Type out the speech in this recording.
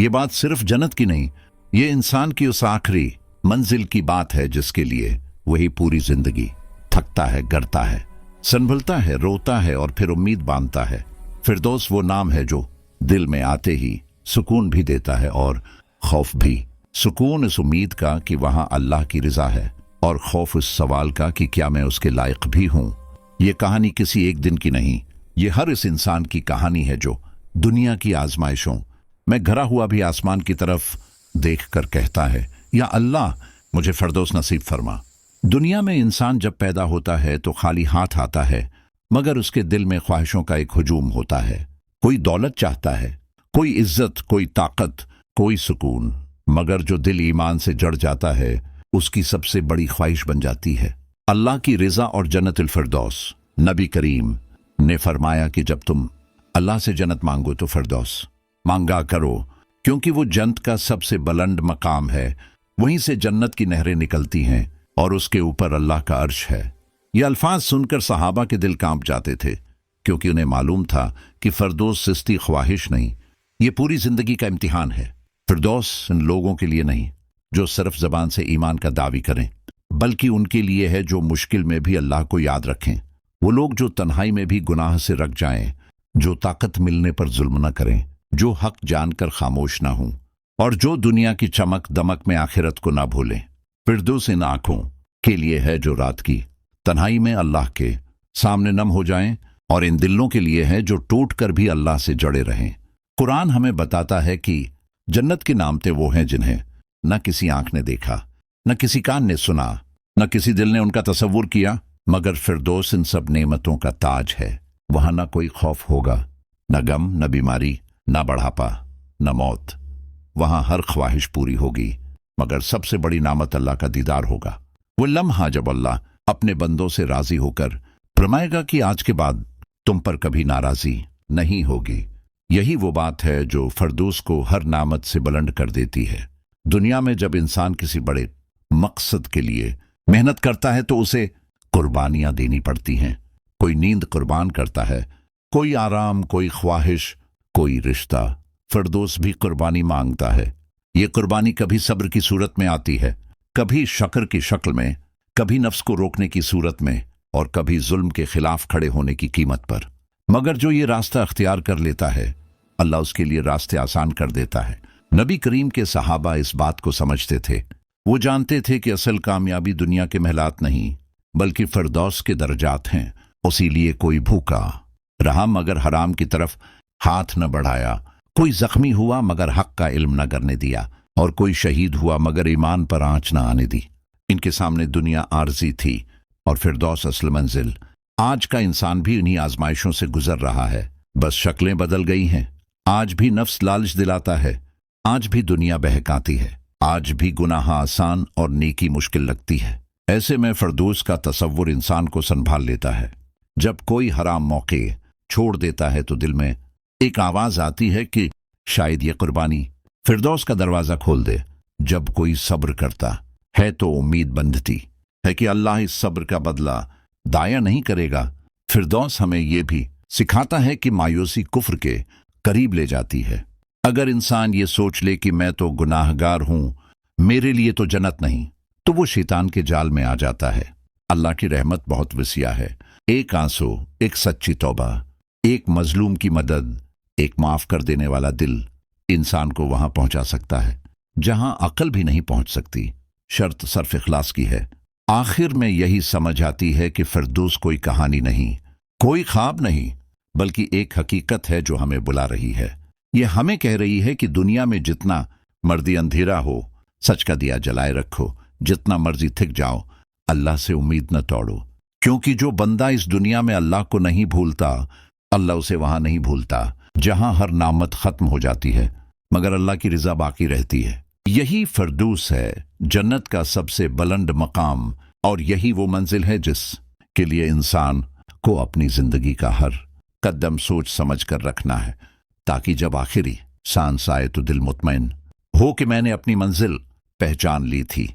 یہ بات صرف جنت کی نہیں، یہ انسان کی اس آخری منزل کی بات ہے جس کے لیے وہی پوری زندگی تھکتا ہے، گرتا ہے، سنبھلتا ہے، روتا ہے اور پھر امید باندھتا ہے۔ فردوس وہ نام ہے جو دل میں آتے ہی سکون بھی دیتا ہے اور خوف بھی۔ سکون اس امید کا کہ وہاں اللہ کی رضا ہے، اور خوف اس سوال کا کہ کیا میں اس کے لائق بھی ہوں۔ یہ کہانی کسی ایک دن کی نہیں، یہ ہر اس انسان کی کہانی ہے جو دنیا کی آزمائشوں میں گھرا ہوا بھی آسمان کی طرف دیکھ کر کہتا ہے، یا اللہ مجھے فردوس نصیب فرما۔ دنیا میں انسان جب پیدا ہوتا ہے تو خالی ہاتھ آتا ہے، مگر اس کے دل میں خواہشوں کا ایک ہجوم ہوتا ہے۔ کوئی دولت چاہتا ہے، کوئی عزت، کوئی طاقت، کوئی سکون، مگر جو دل ایمان سے جڑ جاتا ہے اس کی سب سے بڑی خواہش بن جاتی ہے اللہ کی رضا اور جنت الفردوس۔ نبی کریم نے فرمایا کہ جب تم اللہ سے جنت مانگو تو فردوس مانگا کرو، کیونکہ وہ جنت کا سب سے بلند مقام ہے، وہیں سے جنت کی نہریں نکلتی ہیں اور اس کے اوپر اللہ کا عرش ہے۔ یہ الفاظ سن کر صحابہ کے دل کانپ جاتے تھے، کیونکہ انہیں معلوم تھا کہ فردوس سستی خواہش نہیں، یہ پوری زندگی کا امتحان ہے۔ فردوس ان لوگوں کے لیے نہیں جو صرف زبان سے ایمان کا دعوی کریں، بلکہ ان کے لیے ہے جو مشکل میں بھی اللہ کو یاد رکھیں، وہ لوگ جو تنہائی میں بھی گناہ سے رک جائیں، جو طاقت ملنے پر ظلم نہ کریں، جو حق جان کر خاموش نہ ہوں، اور جو دنیا کی چمک دمک میں آخرت کو نہ بھولیں۔ فردوس ان آنکھوں کے لیے ہے جو رات کی تنہائی میں اللہ کے سامنے نم ہو جائیں، اور ان دلوں کے لیے ہے جو ٹوٹ کر بھی اللہ سے جڑے رہیں۔ قرآن ہمیں بتاتا ہے کہ جنت کے نامتے وہ ہیں جنہیں نہ کسی آنکھ نے دیکھا، نہ کسی کان نے سنا، نہ کسی دل نے ان کا تصور کیا، مگر فردوس ان سب نعمتوں کا تاج ہے۔ وہاں نہ کوئی خوف ہوگا، نہ غم، نہ بیماری، نہ بڑھاپا، نہ موت۔ وہاں ہر خواہش پوری ہوگی، مگر سب سے بڑی نعمت اللہ کا دیدار ہوگا۔ وہ لمحہ جب اللہ اپنے بندوں سے راضی ہو کر فرمائے گا کہ آج کے بعد تم پر کبھی ناراضی نہیں ہوگی۔ یہی وہ بات ہے جو فردوس کو ہر نعمت سے بلند کر دیتی ہے۔ دنیا میں جب انسان کسی بڑے مقصد کے لیے محنت کرتا ہے تو اسے قربانیاں دینی پڑتی ہیں۔ کوئی نیند قربان کرتا ہے، کوئی آرام، کوئی خواہش، کوئی رشتہ۔ فردوس بھی قربانی مانگتا ہے۔ یہ قربانی کبھی صبر کی صورت میں آتی ہے، کبھی شکر کی شکل میں، کبھی نفس کو روکنے کی صورت میں، اور کبھی ظلم کے خلاف کھڑے ہونے کی قیمت پر۔ مگر جو یہ راستہ اختیار کر لیتا ہے، اللہ اس کے لیے راستے آسان کر دیتا ہے۔ نبی کریم کے صحابہ اس بات کو سمجھتے تھے، وہ جانتے تھے کہ اصل کامیابی دنیا کے محلات نہیں بلکہ فردوس کے درجات ہیں۔ اسی لیے کوئی بھوکا رہا مگر حرام کی طرف ہاتھ نہ بڑھایا، کوئی زخمی ہوا مگر حق کا علم نہ کرنے دیا، اور کوئی شہید ہوا مگر ایمان پر آنچ نہ آنے دی۔ ان کے سامنے دنیا عارضی تھی اور فردوس اصل منزل۔ آج کا انسان بھی انہی آزمائشوں سے گزر رہا ہے، بس شکلیں بدل گئی ہیں۔ آج بھی نفس لالچ دلاتا ہے، آج بھی دنیا بہکاتی ہے، آج بھی گناہ آسان اور نیکی مشکل لگتی ہے۔ ایسے میں فردوس کا تصور انسان کو سنبھال لیتا ہے۔ جب کوئی حرام موقع چھوڑ دیتا ہے تو دل میں ایک آواز آتی ہے کہ شاید یہ قربانی فردوس کا دروازہ کھول دے۔ جب کوئی صبر کرتا ہے تو امید بندھتی ہے کہ اللہ اس صبر کا بدلہ ضائع نہیں کرے گا۔ فردوس ہمیں یہ بھی سکھاتا ہے کہ مایوسی کفر کے قریب لے جاتی ہے۔ اگر انسان یہ سوچ لے کہ میں تو گناہ گار ہوں، میرے لیے تو جنت نہیں، تو وہ شیطان کے جال میں آ جاتا ہے۔ اللہ کی رحمت بہت وسیع ہے۔ ایک آنسو، ایک سچی توبہ، ایک مظلوم کی مدد، ایک معاف کر دینے والا دل انسان کو وہاں پہنچا سکتا ہے جہاں عقل بھی نہیں پہنچ سکتی۔ شرط صرف اخلاص کی ہے۔ آخر میں یہی سمجھ آتی ہے کہ فردوس کوئی کہانی نہیں، کوئی خواب نہیں، بلکہ ایک حقیقت ہے جو ہمیں بلا رہی ہے۔ یہ ہمیں کہہ رہی ہے کہ دنیا میں جتنا مرضی اندھیرا ہو، سچ کا دیا جلائے رکھو، جتنا مرضی تھک جاؤ، اللہ سے امید نہ توڑو، کیونکہ جو بندہ اس دنیا میں اللہ کو نہیں بھولتا، اللہ اسے وہاں نہیں بھولتا جہاں ہر نعمت ختم ہو جاتی ہے مگر اللہ کی رضا باقی رہتی ہے۔ یہی فردوس ہے، جنت کا سب سے بلند مقام، اور یہی وہ منزل ہے جس کے لیے انسان کو اپنی زندگی کا ہر قدم سوچ سمجھ کر رکھنا ہے، تاکہ جب آخری سانس آئے تو دل مطمئن ہو کہ میں نے اپنی منزل پہچان لی تھی۔